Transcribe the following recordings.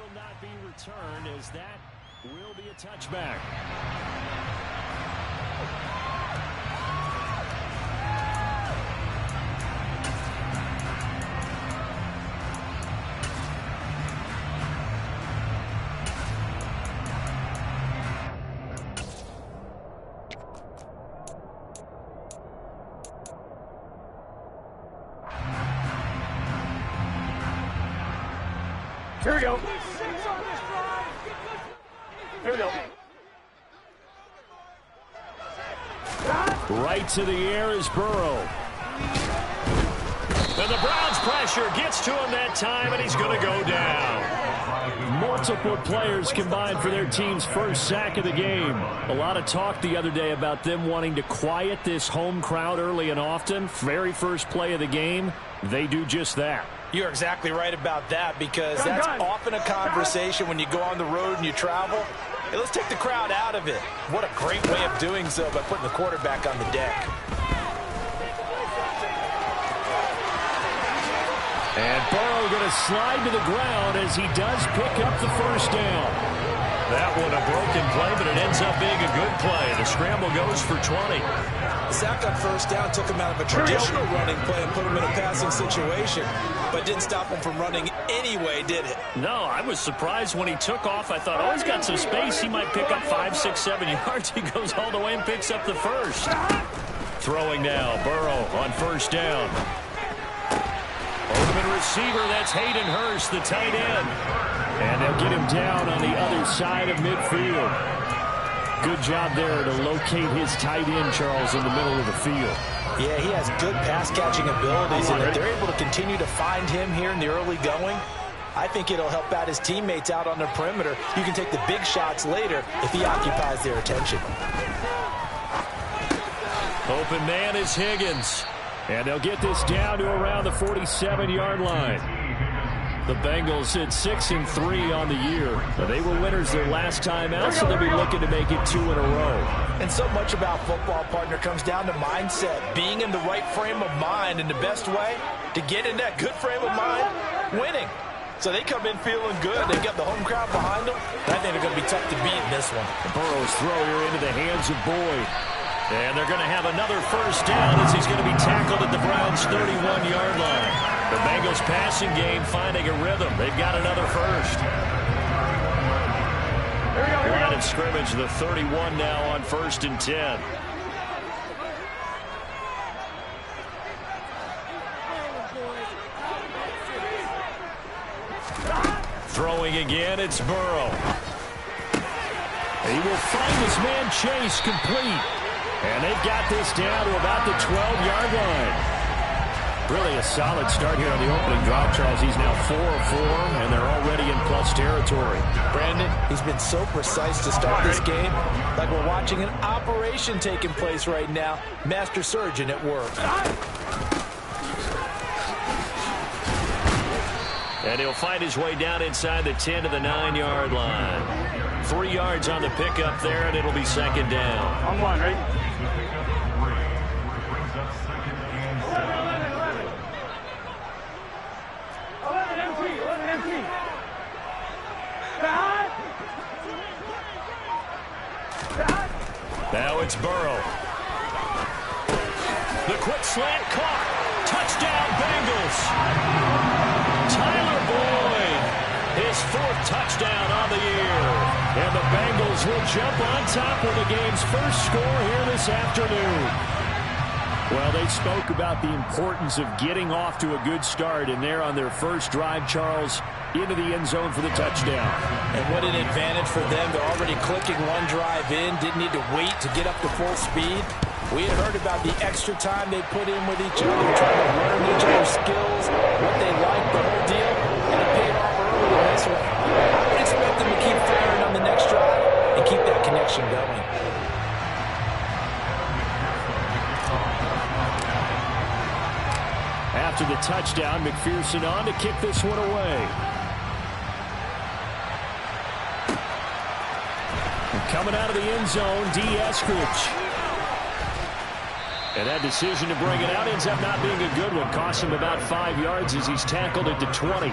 will not be returned as that will be a touchback. Here we go. Here we go. Right to the air is Burrow. And the Browns pressure gets to him that time, and he's going to go down. Multiple players combined for their team's first sack of the game. A lot of talk the other day about them wanting to quiet this home crowd early and often. Very first play of the game, they do just that. You're exactly right about that, because that's often a conversation when you go on the road and you travel. Hey, let's take the crowd out of it. What a great way of doing so by putting the quarterback on the deck. And Burrow going to slide to the ground as he does pick up the first down. That one a broken play, but it ends up being a good play. The scramble goes for 20. The sack on first down took him out of a traditional running play and put him in a passing situation, but didn't stop him from running anyway, did it? No, I was surprised when he took off. I thought, oh, he's got some space. He might pick up 5, 6, 7 yards. He goes all the way and picks up the first. Throwing now, Burrow on first down. Open receiver, that's Hayden Hurst, the tight end. And they'll get him down on the other side of midfield. Good job there to locate his tight end, Charles, in the middle of the field. Yeah, he has good pass-catching abilities, and if they're able to continue to find him here in the early going, I think it'll help out his teammates out on the perimeter. You can take the big shots later if he occupies their attention. Open man is Higgins. And they'll get this down to around the 47-yard line. The Bengals hit 6-3 on the year. They were winners their last time out, so they'll be looking to make it 2 in a row. And so much about football, partner, comes down to mindset. Being in the right frame of mind, and the best way to get in that good frame of mind, winning. So they come in feeling good. They've got the home crowd behind them. I think they're going to be tough to beat in this one. Burrow's throw here into the hands of Boyd. And they're going to have another first down as he's going to be tackled at the Browns' 31-yard line. The Bengals passing game finding a rhythm. They've got another first. Line of scrimmage, the 31 now on 1st and 10. Throwing again, it's Burrow. He will find his man Chase complete. And they've got this down to about the 12-yard line. Really a solid start here on the opening drive, Charles. He's now 4 of 4, and they're already in plus territory. Brandon, he's been so precise to start this game, like we're watching an operation taking place right now. Master surgeon at work. And he'll find his way down inside the 10 to the 9-yard line. 3 yards on the pickup there, and it'll be second down. On one, right? Now it's Burrow. The quick slant caught. Touchdown, Bengals. Tyler Boyd, his 4th touchdown on the year. And the Bengals will jump on top of the game's first score here this afternoon. Well, they spoke about the importance of getting off to a good start, and they're on their first drive, Charles, into the end zone for the touchdown. And what an advantage for them. They're already clicking one drive in, didn't need to wait to get up to full speed. We had heard about the extra time they put in with each other, trying to learn each other's skills, what they like, the whole deal, and it paid off early in this one. I would expect them to keep firing on the next drive and keep that connection going. After the touchdown, McPherson on to kick this one away. And coming out of the end zone, D. Eskridge. And that decision to bring it out ends up not being a good one. Costs him about 5 yards as he's tackled at the 20.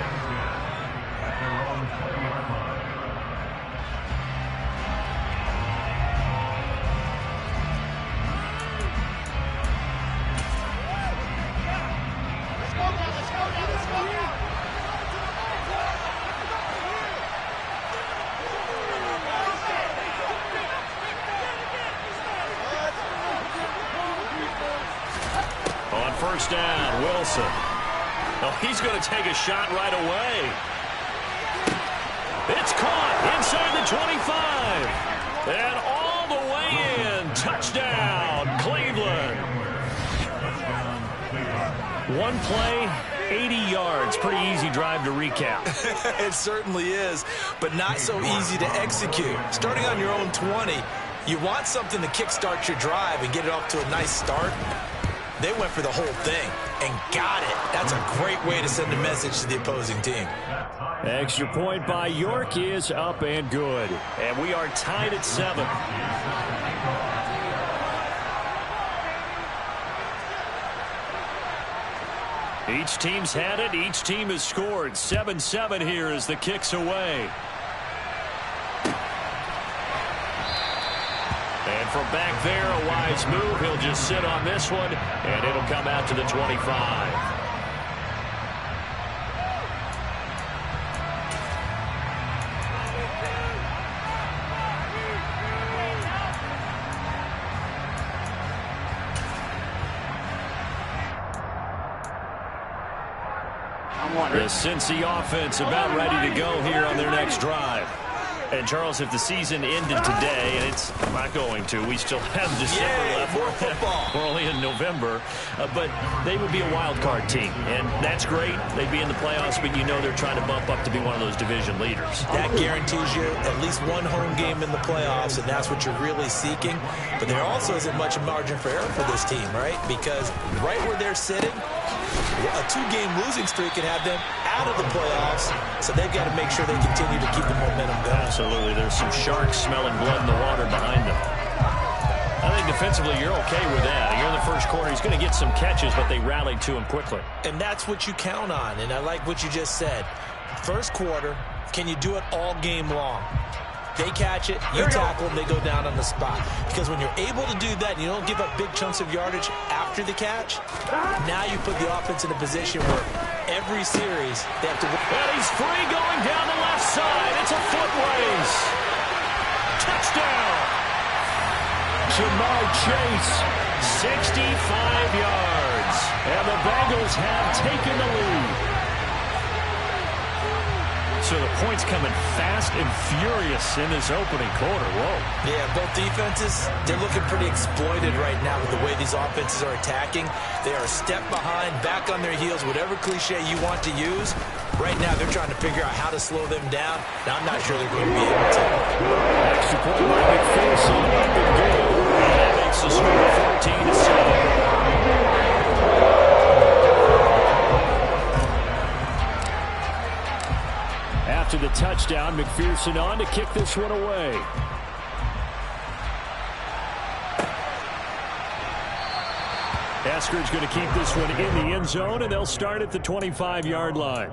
first down. Wilson. Oh, he's going to take a shot right away. It's caught inside the 25. And all the way in. Touchdown, Cleveland. One play, 80 yards. Pretty easy drive to recap. It certainly is, but not so easy to execute. Starting on your own 20, you want something to kickstart your drive and get it off to a nice start. They went for the whole thing and got it. That's a great way to send a message to the opposing team. Extra point by York is up and good. And we are tied at 7. Each team's had it. Each team has scored. 7-7 here as the kick's away. And from back there, a wise move. He'll just sit on this one, and it'll come out to the 25. The Cincy offense about ready to go here on their next drive. And, Charles, if the season ended today, and it's not going to, we still have December left. More football. We're only in November. But they would be a wild card team, and that's great. They'd be in the playoffs, but you know they're trying to bump up to be one of those division leaders. That guarantees you at least one home game in the playoffs, and that's what you're really seeking. But there also isn't much margin for error for this team, right? Because right where they're sitting, a 2-game losing streak can have them out of the playoffs, so they've got to make sure they continue to keep the momentum going. Absolutely. There's some sharks smelling blood in the water behind them. I think defensively you're okay with that. You're in the first quarter. He's going to get some catches, but they rallied to him quickly. And that's what you count on, and I like what you just said. First quarter, can you do it all game long? They catch it, you tackle them, they go down on the spot. Because when you're able to do that and you don't give up big chunks of yardage after the catch, now you put the offense in a position where every series they have to... And he's free going down the left side. It's a foot race. Touchdown. Jamar Chase, 65 yards. And the Bengals have taken the lead. So the points coming fast and furious in this opening quarter. Whoa. Yeah, both defenses, they're looking pretty exploited right now with the way these offenses are attacking. They are a step behind, back on their heels, whatever cliche you want to use. Right now, they're trying to figure out how to slow them down. Now, I'm not sure they're going to be able to. Extra point by McPherson. Up and good. And that makes the score 14-7. After the touchdown, McPherson on to kick this one away. Eskridge going to keep this one in the end zone, and they'll start at the 25-yard line.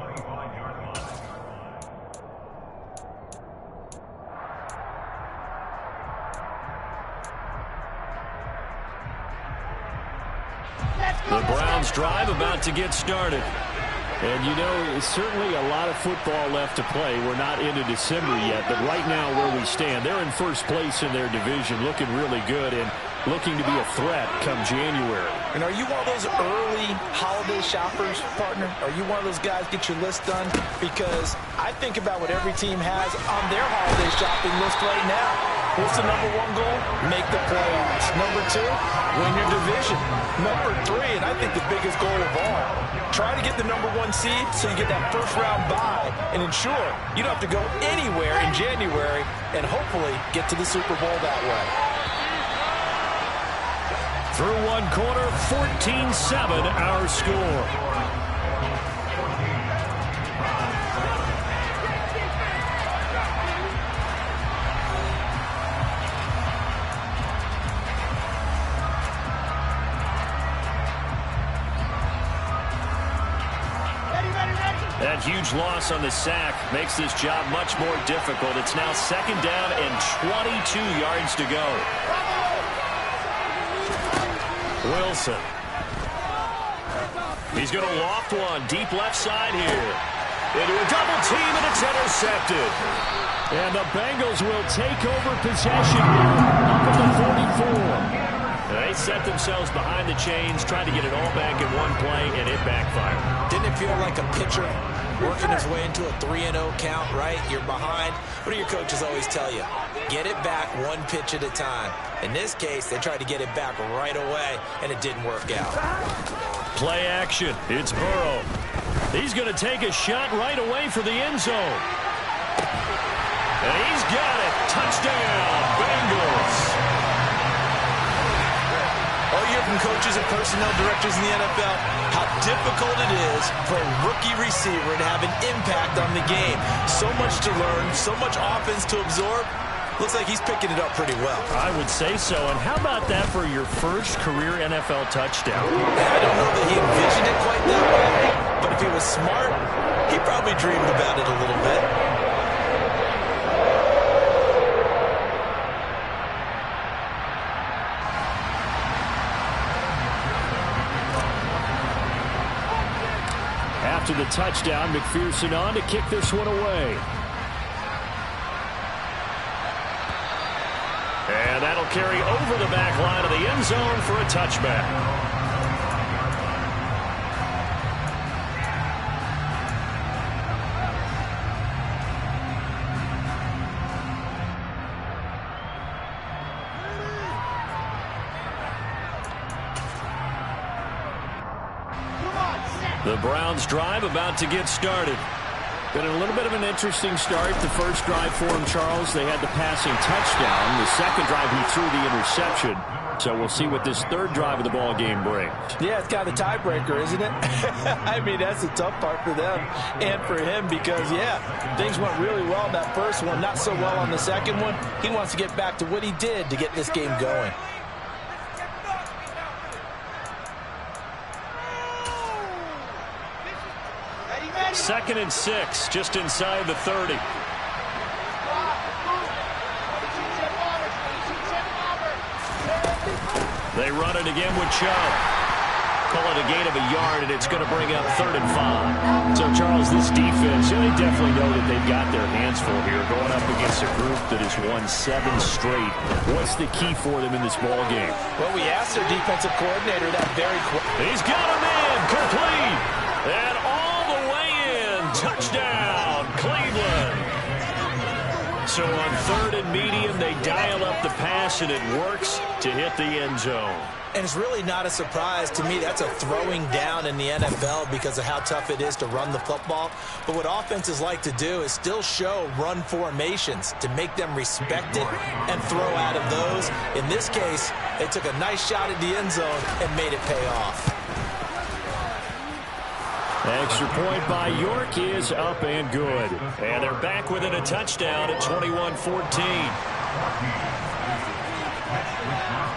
The Browns drive about to get started. And, you know, certainly a lot of football left to play. We're not into December yet, but right now where we stand, they're in first place in their division, looking really good and looking to be a threat come January. And are you one of those early holiday shoppers, partner? Are you one of those guys get your list done? Because I think about what every team has on their holiday shopping list right now. What's the number one goal? Make the playoffs. Number two, win your division. Number three, and I think the biggest goal of all, try to get the number one seed so you get that first round bye and ensure you don't have to go anywhere in January and hopefully get to the Super Bowl that way. Through one quarter, 14-7 our score. That huge loss on the sack makes this job much more difficult. It's now second down and 22 yards to go. Wilson. He's going to loft one deep left side here. Into a double team, and it's intercepted. And the Bengals will take over possession here up at the 44. They set themselves behind the chains, tried to get it all back in one play, and it backfired. Didn't it feel like a pitcher working his way into a 3-0 count, right? You're behind. What do your coaches always tell you? Get it back one pitch at a time. In this case, they tried to get it back right away, and it didn't work out. Play action. It's Burrow. He's going to take a shot right away for the end zone. And he's got it. Touchdown, Bengals. All year from coaches and personnel directors in the NFL, how difficult it is for a rookie receiver to have an impact on the game. So much to learn, so much offense to absorb. Looks like he's picking it up pretty well. I would say so. And how about that for your first career NFL touchdown? I don't know that he envisioned it quite that way, but if he was smart, he probably dreamed about it a little bit. After the touchdown, McPherson on to kick this one away. And that'll carry over the back line of the end zone for a touchback. The Browns drive about to get started. Been a little bit of an interesting start. The first drive for him, Charles, they had the passing touchdown. The second drive, he threw the interception. So we'll see what this third drive of the ball game brings. Yeah, it's kind of a tiebreaker, isn't it? I mean, that's the tough part for them and for him because, yeah, things went really well in that first one, not so well on the second one. He wants to get back to what he did to get this game going. Second and 6, just inside the 30. They run it again with Chubb. Call it a gain of a yard, and it's going to bring up 3rd and 5. So, Charles, this defense, they definitely know that they've got their hands full here, going up against a group that has won 7 straight. What's the key for them in this ball game? Well, we asked their defensive coordinator that very quickly. He's got him in, complete, and all the way in. Touchdown, Cleveland. So on 3rd and medium, they dial up the pass, and it works to hit the end zone. And it's really not a surprise to me. That's a throwing down in the NFL because of how tough it is to run the football. But what offenses like to do is still show run formations to make them respect it and throw out of those. In this case, they took a nice shot at the end zone and made it pay off. Extra point by York is up and good. And they're back within a touchdown at 21-14.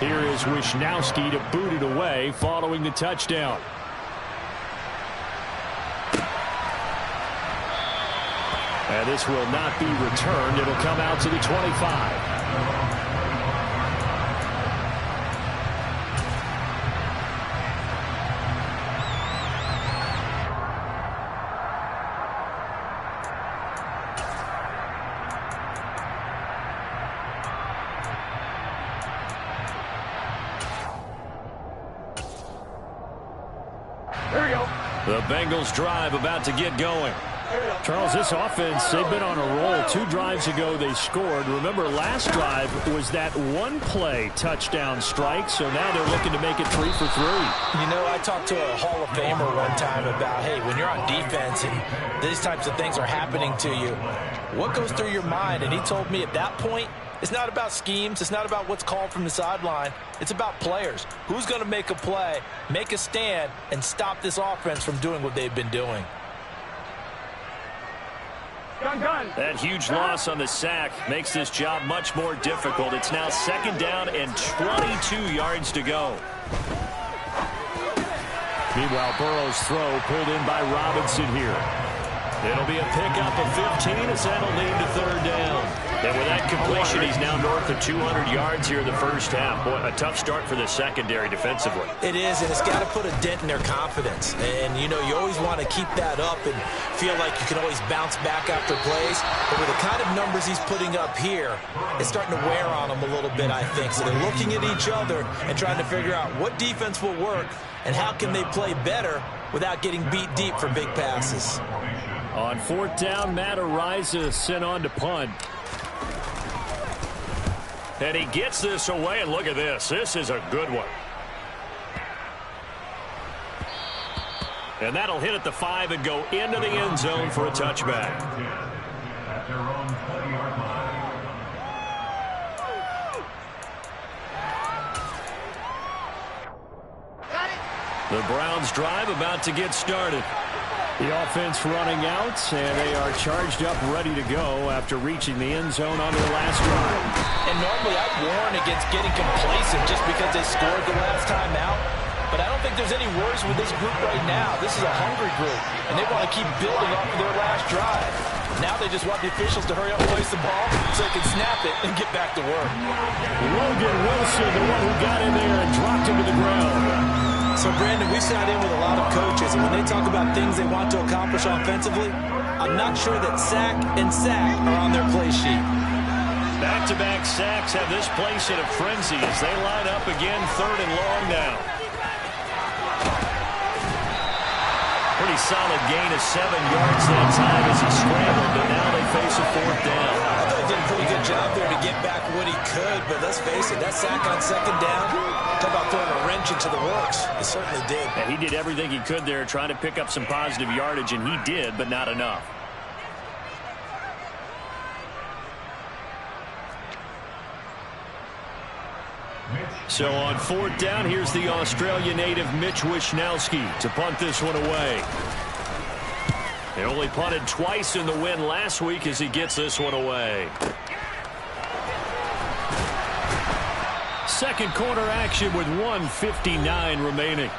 Here is Wisnowski to boot it away following the touchdown. And this will not be returned. It'll come out to the 25. The Bengals drive about to get going. Charles, this offense, they've been on a roll. 2 drives ago, they scored. Remember, last drive was that one-play touchdown strike, so now they're looking to make it 3 for 3. You know, I talked to a Hall of Famer one time about, hey, when you're on defense and these types of things are happening to you, what goes through your mind? And he told me at that point, it's not about schemes. It's not about what's called from the sideline. It's about players. Who's going to make a play, make a stand, and stop this offense from doing what they've been doing? That huge loss on the sack makes this job much more difficult. It's now 2nd down and 22 yards to go. Meanwhile, Burrow's throw pulled in by Robinson here. It'll be a pickup of 15 as that'll lead to 3rd down. And with that completion, he's now north of 200 yards here in the first half. Boy, a tough start for the secondary defensively. It is, and it's got to put a dent in their confidence. And, you know, you always want to keep that up and feel like you can always bounce back after plays. But with the kind of numbers he's putting up here, it's starting to wear on them a little bit, I think. So they're looking at each other and trying to figure out what defense will work and how can they play better without getting beat deep for big passes. On fourth down, Matt Ariza sent on to punt. And he gets this away, and look at this. This is a good one. And that'll hit at the 5 and go into the end zone for a touchback. The Browns drive about to get started. The offense running out, and they are charged up, ready to go after reaching the end zone on their last drive. And normally I warn against getting complacent just because they scored the last time out. But I don't think there's any worries with this group right now. This is a hungry group, and they want to keep building off of their last drive. Now they just want the officials to hurry up and place the ball so they can snap it and get back to work. Logan Wilson, the one who got in there and dropped him to the ground. So, Brandon, we sat in with a lot of coaches, and when they talk about things they want to accomplish offensively, I'm not sure that sack and sack are on their play sheet. Back-to-back sacks have this place in a frenzy as they line up again, third and long now. Pretty solid gain of 7 yards that time as he scrambled, and now they face a fourth down. I thought he did a pretty good job there to get back what he could, but let's face it, that sack on second down, talk about throwing a wrench into the works. He certainly did. And he did everything he could there trying to pick up some positive yardage, and he did, but not enough. So on fourth down, here's the Australia native Mitch Wishnowsky to punt this one away. They only punted twice in the win last week as he gets this one away. Second quarter action with 1:59 remaining.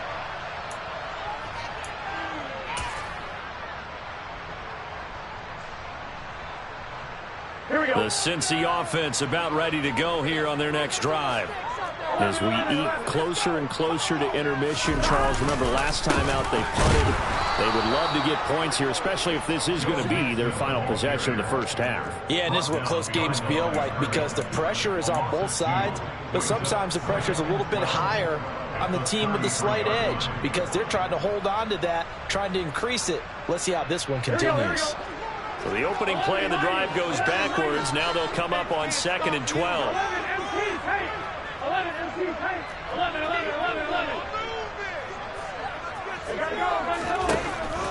Here we go. The Cincy offense about ready to go here on their next drive. As we eat closer and closer to intermission, Charles, remember last time out they punted. They would love to get points here, especially if this is going to be their final possession of the first half. Yeah, and this is what close games feel like because the pressure is on both sides, but sometimes the pressure is a little bit higher on the team with the slight edge because they're trying to hold on to that, trying to increase it. Let's see how this one continues. So the opening play of the drive goes backwards. Now they'll come up on 2nd and 12. 11.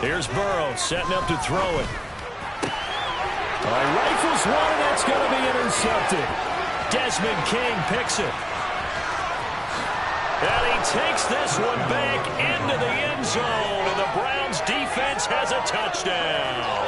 Here's Burrow setting up to throw it. Rifles one, and that's going to be intercepted. Desmond King picks it. And he takes this one back into the end zone, and the Browns defense has a touchdown.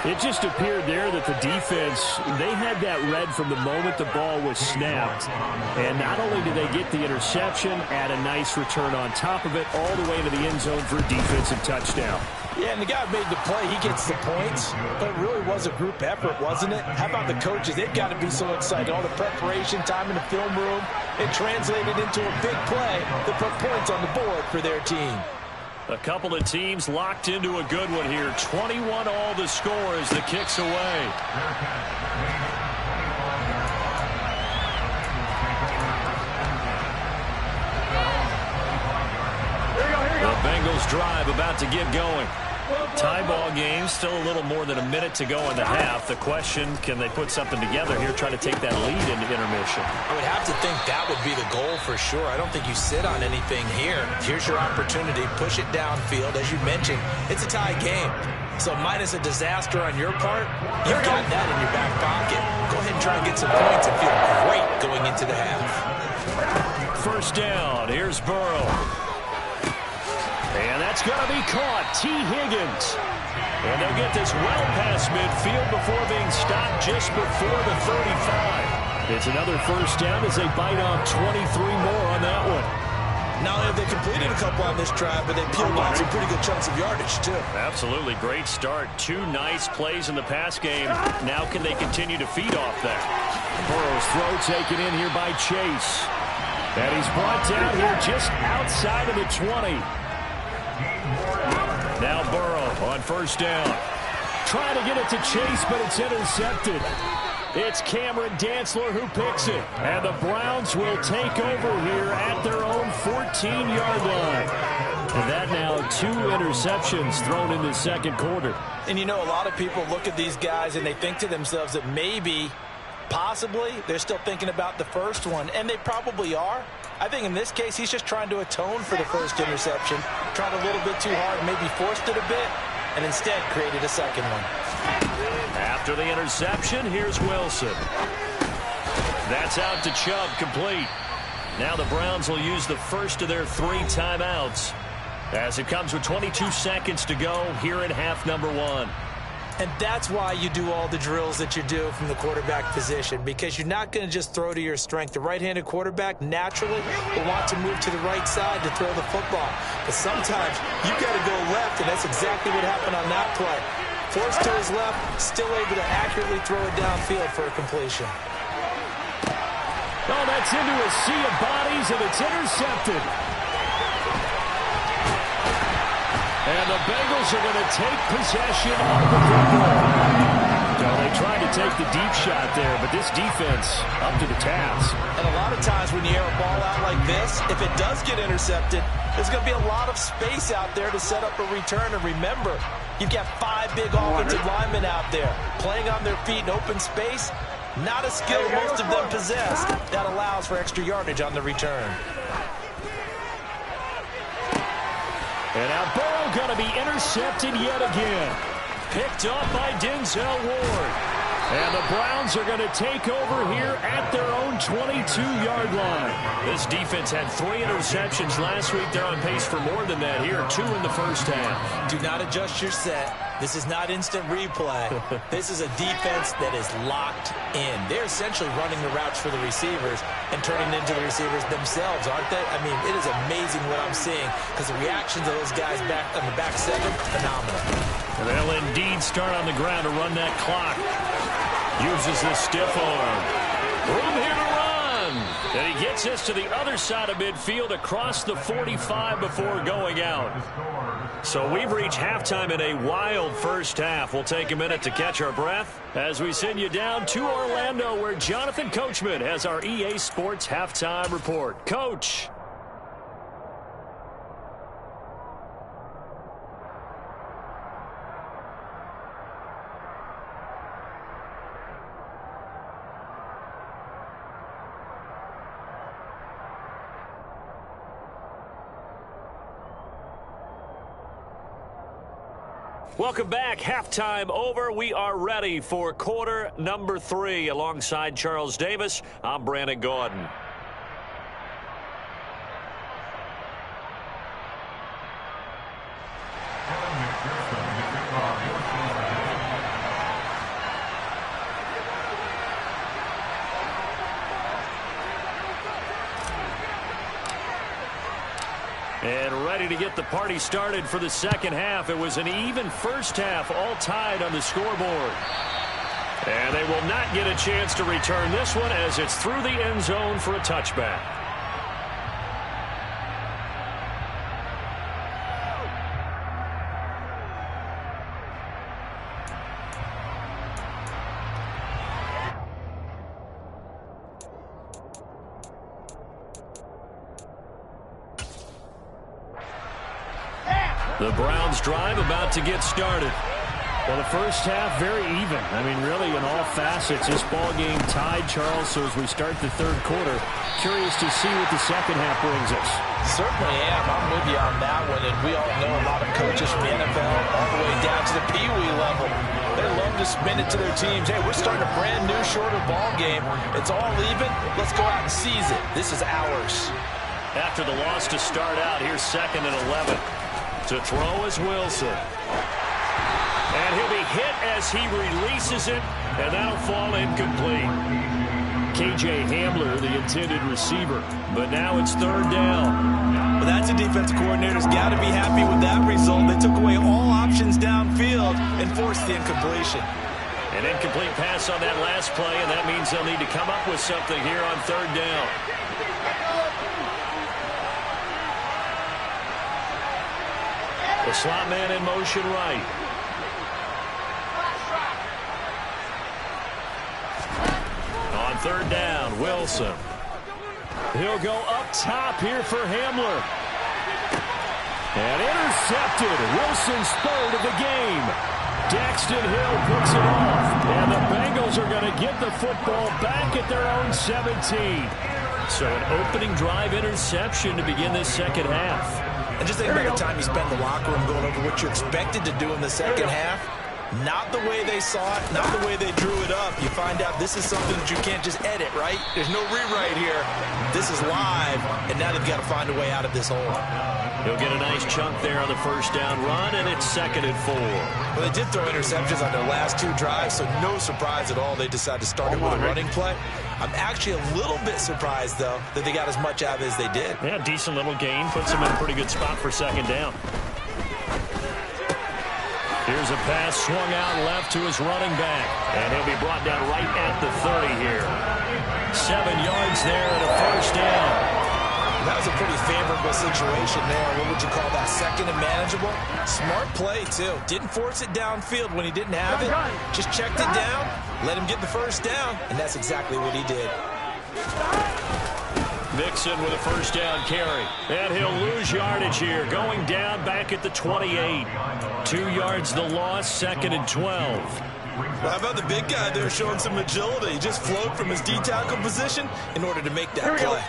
It just appeared there that the defense, they had that read from the moment the ball was snapped. And not only did they get the interception, add a nice return on top of it, all the way to the end zone for a defensive touchdown. Yeah, and the guy who made the play, he gets the points. But it really was a group effort, wasn't it? How about the coaches? They've got to be so excited. All the preparation time in the film room, it translated into a big play that put points on the board for their team. A couple of teams locked into a good one here. 21 all the score as the kick's away. The Bengals drive about to get going. Tie ball game, still a little more than a minute to go in the half. The question, can they put something together here, try to take that lead into intermission? I would have to think that would be the goal for sure. I don't think you sit on anything here. Here's your opportunity. Push it downfield. As you mentioned, it's a tie game. So minus a disaster on your part, you've got that in your back pocket. Go ahead and try and get some points and feel great going into the half. First down. Here's Burrow. And that's going to be caught. T. Higgins. And they'll get this well past midfield before being stopped just before the 35. It's another first down as they bite off 23 more on that one. not only have they completed a couple on this drive, but they peeled off some pretty good chunks of yardage, too. Absolutely. Great start. 2 nice plays in the pass game. Now can they continue to feed off that? Burrow's throw taken in here by Chase. And he's brought down here just outside of the 20. Now Burrow on first down. Trying to get it to Chase, but it's intercepted. It's Cameron Dantzler who picks it. And the Browns will take over here at their own 14-yard line. And that now 2 interceptions thrown in the second quarter. And you know, a lot of people look at these guys and they think to themselves that maybe, possibly, they're still thinking about the first one. And they probably are. I think in this case, he's just trying to atone for the first interception. Tried a little bit too hard, maybe forced it a bit, and instead created a second one. After the interception, here's Wilson. That's out to Chubb, complete. Now the Browns will use the first of their 3 timeouts as it comes with 22 seconds to go here in half number 1. And that's why you do all the drills that you do from the quarterback position, because you're not going to just throw to your strength. The right-handed quarterback naturally will want to move to the right side to throw the football. But sometimes you got to go left, and that's exactly what happened on that play. Forced to his left, still able to accurately throw it downfield for a completion. Oh, that's into a sea of bodies, and it's intercepted. And the Bengals are going to take possession of the football. So they tried to take the deep shot there, but this defense up to the task. And a lot of times when you air a ball out like this, if it does get intercepted, there's going to be a lot of space out there to set up a return. And remember, you've got 5 big offensive linemen out there playing on their feet in open space. Not a skill most of them possess. That allows for extra yardage on the return. And now Burrow going to be intercepted yet again. Picked up by Denzel Ward. And the Browns are going to take over here at their own 22-yard line. This defense had 3 interceptions last week. They're on pace for more than that here. 2 in the first half. Do not adjust your set. This is not instant replay. This is a defense that is locked in. They're essentially running the routes for the receivers and turning it into the receivers themselves, aren't they? I mean, it is amazing what I'm seeing because the reactions of those guys back on the back 7, phenomenal. And they'll indeed start on the ground to run that clock. Uses the stiff arm. Room here to run. And he gets us to the other side of midfield across the 45 before going out. So we've reached halftime in a wild first half. We'll take a minute to catch our breath as we send you down to Orlando, where Jonathan Coachman has our EA Sports halftime report. Coach. Welcome back. Halftime over. We are ready for quarter number 3. Alongside Charles Davis, I'm Brandon Gordon. And ready to get the party started for the second half. It was an even first half, all tied on the scoreboard. And they will not get a chance to return this one as it's through the end zone for a touchback. The Browns drive about to get started. Well, the first half, very even. I mean, really, in all facets, this ball game tied, Charles. So as we start the third quarter, curious to see what the second half brings us. Certainly am. I'm with you on that one. And we all know a lot of coaches from the NFL all the way down to the Pee Wee level. They love to spin it to their teams. Hey, we're starting a brand new, shorter ball game. It's all even. Let's go out and seize it. This is ours. After the loss to start out, here's 2nd and 11. To throw is Wilson. And he'll be hit as he releases it, and that'll fall incomplete. K.J. Hamler, the intended receiver. But now it's 3rd down. Well, that's a defensive coordinator's got to be happy with that result. They took away all options downfield and forced the incompletion. An incomplete pass on that last play, and that means they'll need to come up with something here on third down. The slot man in motion right. On third down, Wilson. He'll go up top here for Hamler. And intercepted. Wilson's third of the game. Daxton Hill picks it off. And the Bengals are going to get the football back at their own 17. So an opening drive interception to begin this second half. And just think about the time you spend in the locker room going over what you're expected to do in the second half. Not the way they saw it, not the way they drew it up. You find out this is something that you can't just edit, right? There's no rewrite here. This is live, and now they've got to find a way out of this hole. He'll get a nice chunk there on the first down run, and it's 2nd and 4. Well, they did throw interceptions on their last 2 drives, so no surprise at all they decided to start it with a running play. I'm actually a little bit surprised, though, that they got as much out of it as they did. Yeah, decent little gain. Puts them in a pretty good spot for 2nd down. Here's a pass swung out left to his running back. And he'll be brought down right at the 30 here. 7 yards there and a first down. That was a pretty favorable situation there. What would you call that? 2nd and manageable? Smart play, too. Didn't force it downfield when he didn't have it. Just checked it down, let him get the first down, and that's exactly what he did. Mixon with a first down carry. And he'll lose yardage here. Going down back at the 28. 2 yards the loss, 2nd and 12. Well, how about the big guy there showing some agility? He just flowed from his D-tackle position in order to make that play.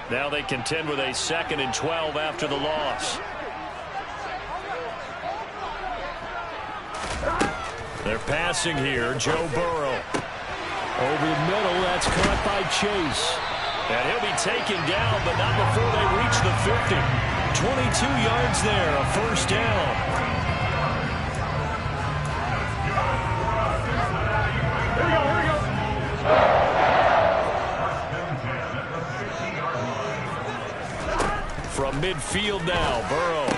Now they contend with a 2nd and 12 after the loss. They're passing here. Joe Burrow. Over the middle, that's caught by Chase. And he'll be taken down, but not before they reach the 50. 22 yards there, a first down. Here we go. From midfield now, Burrow.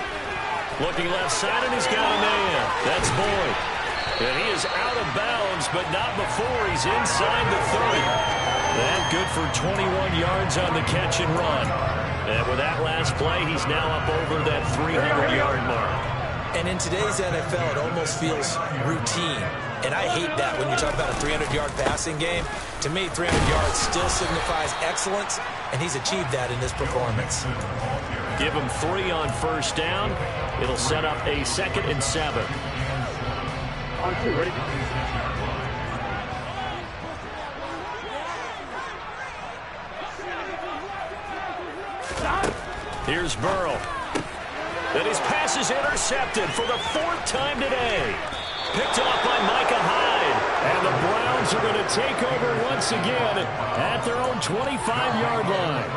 Looking left side, and he's got a man. That's Boyd. And he is out of bounds, but not before he's inside the 30. That good for 21 yards on the catch and run. And with that last play, he's now up over that 300-yard mark. And in today's NFL, it almost feels routine. And I hate that when you talk about a 300-yard passing game. To me, 300 yards still signifies excellence, and he's achieved that in this performance. Give him 3 on first down. It'll set up a 2nd and 7. On 2, ready? Here's Burrow. And his pass is intercepted for the 4th time today. Picked off by Micah Hyde. And the Browns are going to take over once again at their own 25-yard line.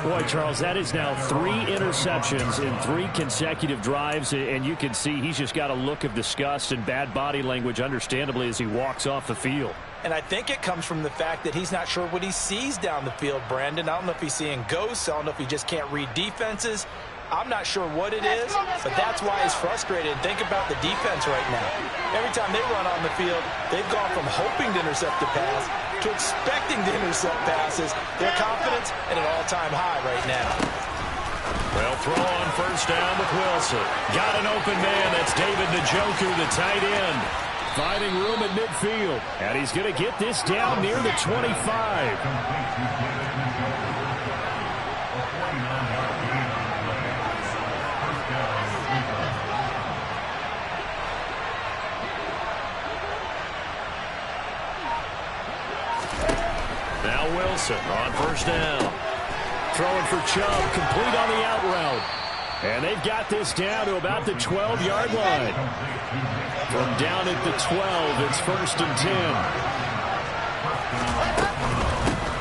Boy, Charles, that is now 3 interceptions in 3 consecutive drives. And you can see he's just got a look of disgust and bad body language, understandably, as he walks off the field. And I think it comes from the fact that he's not sure what he sees down the field, Brandon. I don't know if he's seeing ghosts. I don't know if he just can't read defenses. I'm not sure what it is, but that's why he's frustrated. And think about the defense right now. Every time they run on the field, they've gone from hoping to intercept the pass to expecting to intercept passes. Their confidence at an all-time high right now. Well, throw on first down with Wilson. Got an open man. That's David Njoku, the tight end. Finding room at midfield. And he's going to get this down near the 25. Now Wilson on first down. Throwing for Chubb, complete on the out route. And they've got this down to about the 12-yard line. From down at the 12, it's 1st and 10.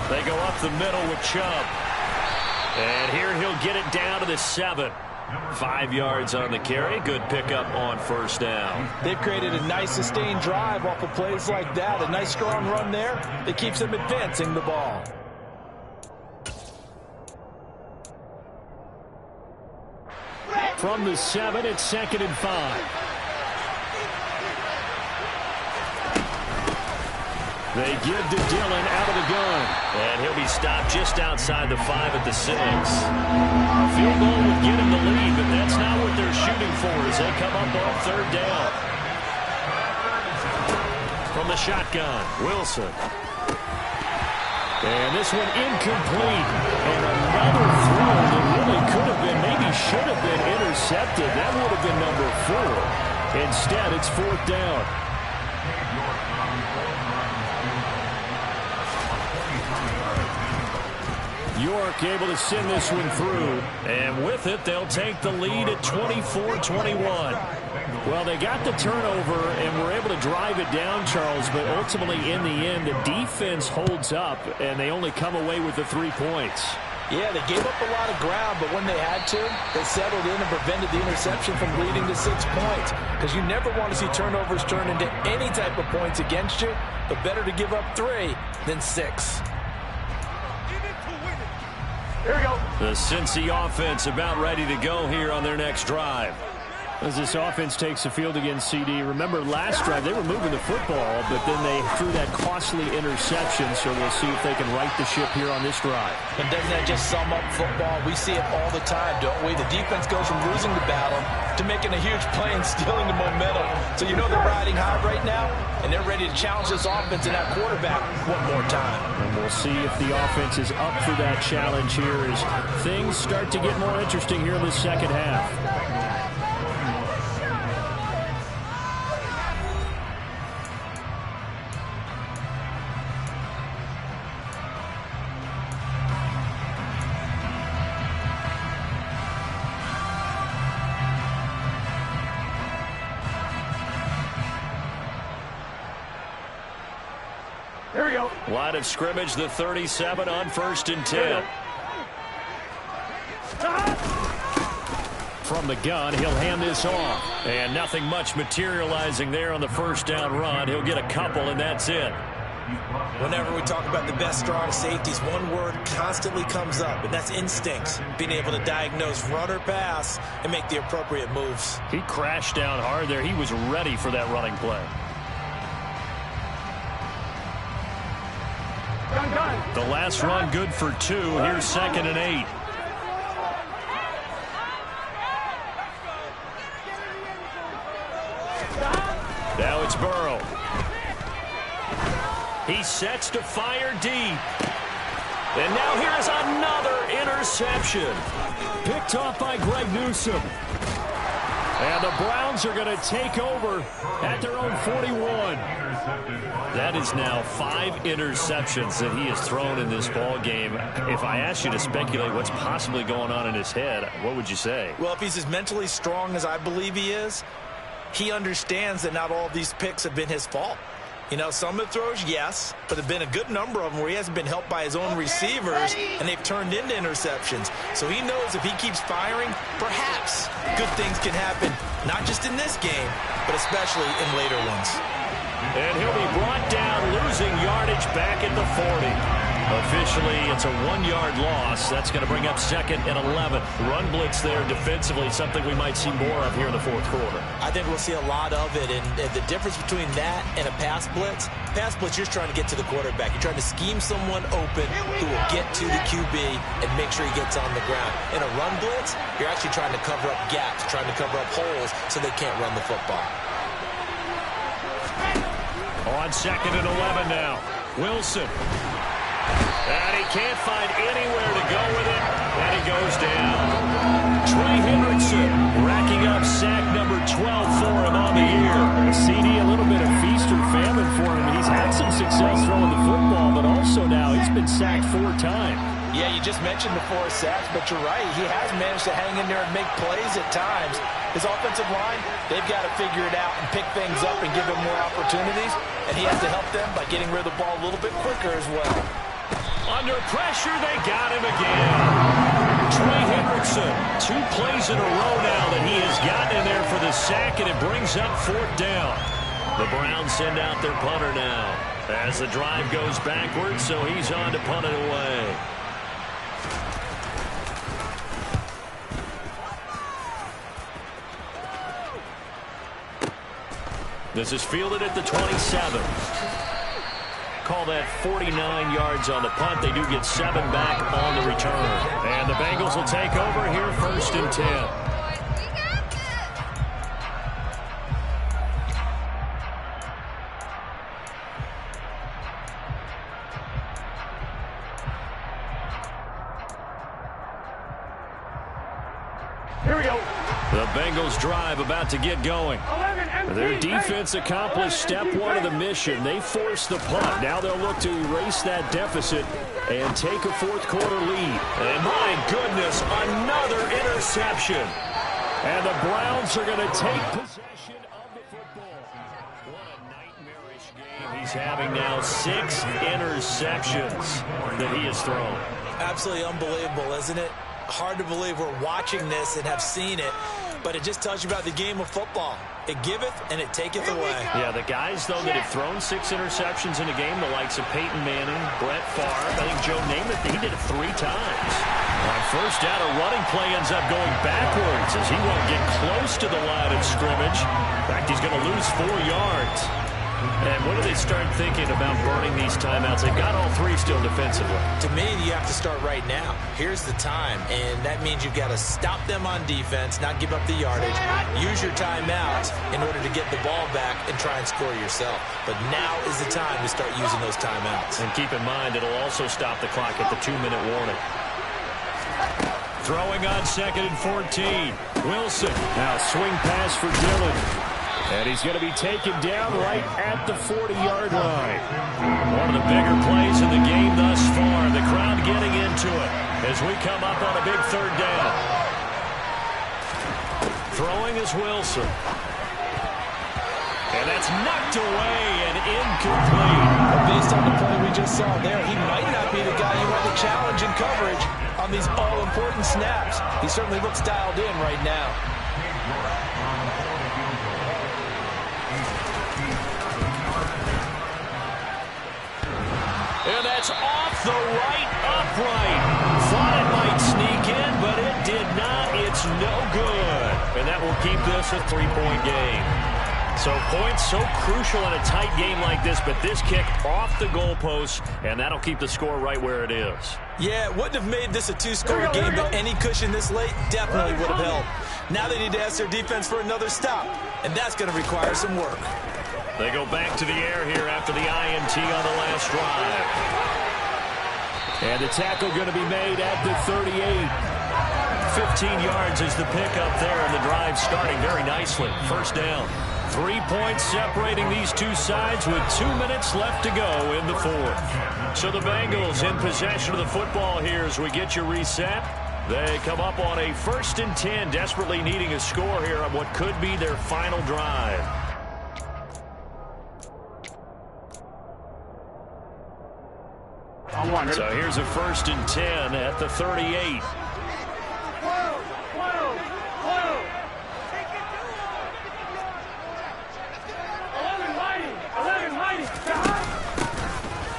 They go up the middle with Chubb. And here he'll get it down to the 7. 5 yards on the carry. Good pickup on first down. They've created a nice sustained drive off of plays like that. A nice strong run there that keeps them advancing the ball. From the 7, it's 2nd and 5. They give to Dillon out of the gun. And he'll be stopped just outside the 5 at the 6. A field goal would get him the lead, but that's not what they're shooting for as they come up on 3rd down. From the shotgun, Wilson. And this one incomplete. And another throw that really could have been, maybe should have been intercepted. That would have been number 4. Instead, it's 4th down. York able to send this one through. And with it, they'll take the lead at 24-21. Well, they got the turnover and were able to drive it down, Charles, but ultimately in the end, the defense holds up, and they only come away with the 3 points. Yeah, they gave up a lot of ground, but when they had to, they settled in and prevented the interception from leading to 6 points. Because you never want to see turnovers turn into any type of points against you, but better to give up 3 than 6. Here we go. The Cincy offense about ready to go here on their next drive. As this offense takes the field against CD, remember last drive they were moving the football, but then they threw that costly interception, so we'll see if they can right the ship here on this drive. And doesn't that just sum up football? We see it all the time, don't we? The defense goes from losing the battle to making a huge play and stealing the momentum. So you know they're riding high right now, and they're ready to challenge this offense and that quarterback one more time. And we'll see if the offense is up for that challenge here as things start to get more interesting here in the second half. Here we go. Line of scrimmage, the 37 on 1st and 10. From the gun, he'll hand this off. And nothing much materializing there on the 1st down run. He'll get a couple, and that's it. Whenever we talk about the best strong safeties, one word constantly comes up, and that's instincts. Being able to diagnose run or pass and make the appropriate moves. He crashed down hard there. He was ready for that running play. Gun. The last run good for 2. Here's 2nd and 8. Now it's Burrow. He sets to fire deep. And now here's another interception. Picked off by Greg Newsome. And the Browns are going to take over at their own 41. That is now 5 interceptions that he has thrown in this ball game. If I asked you to speculate what's possibly going on in his head, what would you say? Well, if he's as mentally strong as I believe he is, he understands that not all of these picks have been his fault. You know, some of the throws, yes, but there have been a good number of them where he hasn't been helped by his own receivers, and they've turned into interceptions. So he knows if he keeps firing, perhaps good things can happen, not just in this game, but especially in later ones. And he'll be brought down, losing yardage back at the 40. Officially, it's a 1-yard loss. That's going to bring up 2nd and 11. Run blitz there defensively, something we might see more of here in the 4th quarter. I think we'll see a lot of it, and the difference between that and a pass blitz, you're just trying to get to the quarterback. You're trying to scheme someone open who will get to the QB and make sure he gets on the ground. In a run blitz, you're actually trying to cover up gaps, trying to cover up holes so they can't run the football. On 2nd and 11 now, Wilson. And he can't find anywhere to go with it, and he goes down. Trey Hendrickson racking up sack number 12 for him on the year. CD, a little bit of feast or famine for him. He's had some success throwing the football, but also now he's been sacked 4 times. Yeah, you just mentioned the 4 sacks, but you're right. He has managed to hang in there and make plays at times. His offensive line, they've got to figure it out and pick things up and give him more opportunities, and he has to help them by getting rid of the ball a little bit quicker as well. Under pressure, they got him again. Trey Hendrickson, 2 plays in a row now that he has gotten in there for the sack, and it brings up 4th down. The Browns send out their punter now as the drive goes backwards, so he's on to punt it away. This is fielded at the 27. Call that 49 yards on the punt. They do get 7 back on the return. And the Bengals will take over here, 1st and 10. Here we go. The Bengals drive about to get going. Their defense accomplished step 1 of the mission. They forced the punt. Now they'll look to erase that deficit and take a 4th quarter lead. And my goodness, another interception. And the Browns are going to take possession of the football. What a nightmarish game. He's having now 6 interceptions that he has thrown. Absolutely unbelievable, isn't it? Hard to believe we're watching this and have seen it, but it just tells you about the game of football. It giveth and it taketh away. Yeah, the guys, though, that have thrown 6 interceptions in a game, the likes of Peyton Manning, Brett Favre, I think Joe Namath, he did it 3 times. On 1st down, a running play ends up going backwards as he won't get close to the line of scrimmage. In fact, he's going to lose 4 yards. And when do they start thinking about burning these timeouts? They've got all 3 still defensively. To me, you have to start right now. Here's the time, and that means you've got to stop them on defense, not give up the yardage, use your timeouts in order to get the ball back and try and score yourself. But now is the time to start using those timeouts. And keep in mind, it'll also stop the clock at the 2-minute warning. Throwing on 2nd and 14. Wilson. Now swing pass for Dillon. And he's going to be taken down right at the 40-yard line. One of the bigger plays in the game thus far. The crowd getting into it as we come up on a big 3rd down. Throwing is Wilson. And that's knocked away and incomplete. Based on the play we just saw there, he might not be the guy you want to challenge in coverage on these all-important snaps. He certainly looks dialed in right now. And that's off the right upright. Thought it might sneak in, but it did not. It's no good. And that will keep this a 3-point game. So points so crucial in a tight game like this, but this kick off the goalpost, and that'll keep the score right where it is. Yeah, it wouldn't have made this a 2-score game, but any cushion this late definitely would have helped. Now they need to ask their defense for another stop, and that's going to require some work. They go back to the air here after the INT on the last drive. And the tackle going to be made at the 38. 15 yards is the pickup there, and the drive starting very nicely. 1st down. 3 points separating these two sides with 2 minutes left to go in the 4th. So the Bengals in possession of the football here as we get you reset. They come up on a 1st and 10, desperately needing a score here on what could be their final drive. So here's a 1st and 10 at the 38.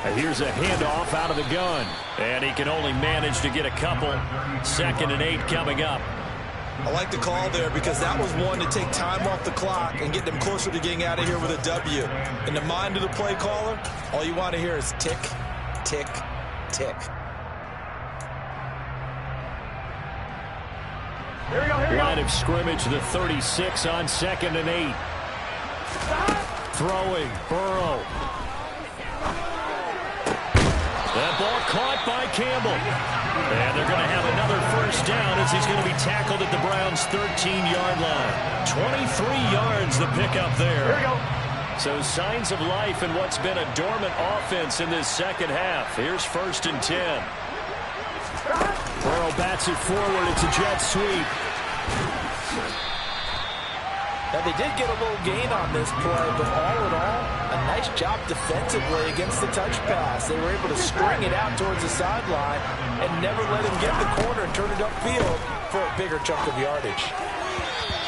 And here's a handoff out of the gun. And he can only manage to get a couple. 2nd and 8 coming up. I like the call there because that was one to take time off the clock and get them closer to getting out of here with a W. In the mind of the play caller, all you want to hear is tick, tick, tick. Here we go, here we go. Line of scrimmage, the 36 on 2nd and 8. Throwing, Burrow. That ball caught by Campbell. And they're going to have another 1st down as he's going to be tackled at the Browns' 13-yard line. 23 yards the pickup there. Here we go. So signs of life in what's been a dormant offense in this 2nd half. Here's 1st and 10. Burrow bats it forward. It's a jet sweep. Now, they did get a little gain on this play, but all in all, a nice job defensively against the touch pass. They were able to string it out towards the sideline and never let him get the corner and turn it upfield for a bigger chunk of yardage.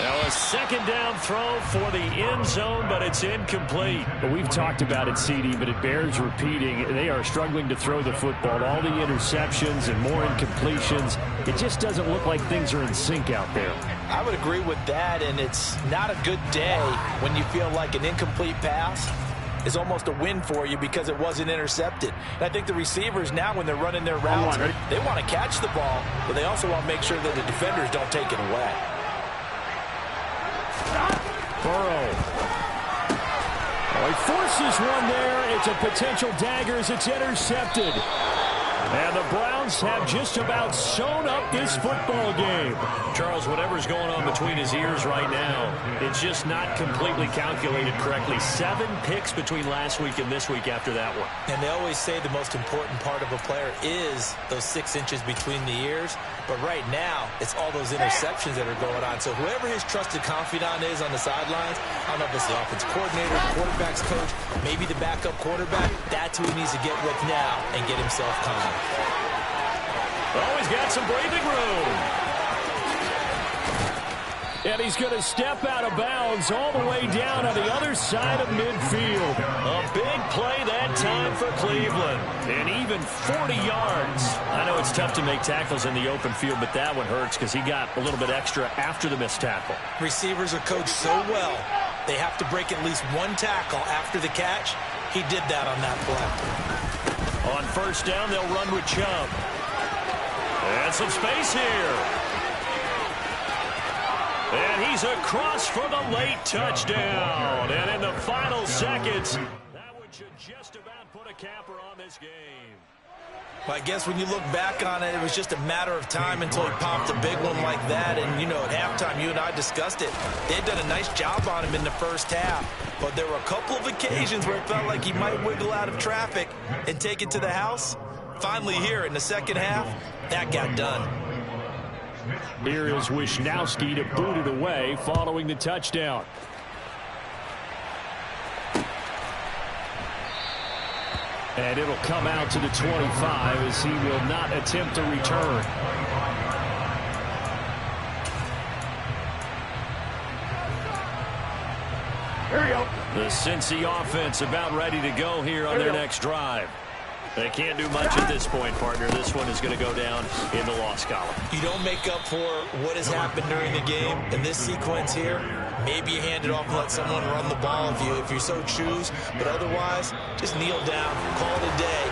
Now a second down throw for the end zone, but it's incomplete. But we've talked about it, CD, but it bears repeating. They are struggling to throw the football. All the interceptions and more incompletions. It just doesn't look like things are in sync out there. I would agree with that, and it's not a good day when you feel like an incomplete pass is almost a win for you because it wasn't intercepted. And I think the receivers now, when they're running their routes, they want to catch the ball, but they also want to make sure that the defenders don't take it away. Burrow. Oh, he forces one there. It's a potential dagger as it's intercepted. And the Browns have just about sewn up this football game. Charles, whatever's going on between his ears right now, it's just not completely calculated correctly. 7 picks between last week and this week after that one. And they always say the most important part of a player is those 6 inches between the ears. But right now, it's all those interceptions that are going on. So whoever his trusted confidant is on the sidelines, I don't know if it's the offense coordinator, quarterback's coach, maybe the backup quarterback, that's who he needs to get with now and get himself calm. Oh, he's got some breathing room. And he's going to step out of bounds all the way down on the other side of midfield. A big play that time for Cleveland. And even 40 yards. I know it's tough to make tackles in the open field, but that one hurts because he got a little bit extra after the missed tackle. Receivers are coached so well, they have to break at least one tackle after the catch. He did that on that play. On first down, they'll run with Chubb. And some space here. And he's across for the late touchdown. And in the final seconds, that one should just about put a capper on this game. Well, I guess when you look back on it, it was just a matter of time until he popped a big one like that. And, you know, at halftime, you and I discussed it. They had done a nice job on him in the first half. But there were a couple of occasions where it felt like he might wiggle out of traffic and take it to the house. Finally here in the second half, that got done. Here is Wisnowski to boot it away following the touchdown. And it'll come out to the 25 as he will not attempt to return. Here we go. The Cincy offense about ready to go here on their next drive. They can't do much at this point, partner. This one is going to go down in the loss column. You don't make up for what has happened during the game in this sequence here. Maybe you hand it off and let someone run the ball if you so choose. But otherwise, just kneel down, call it a day.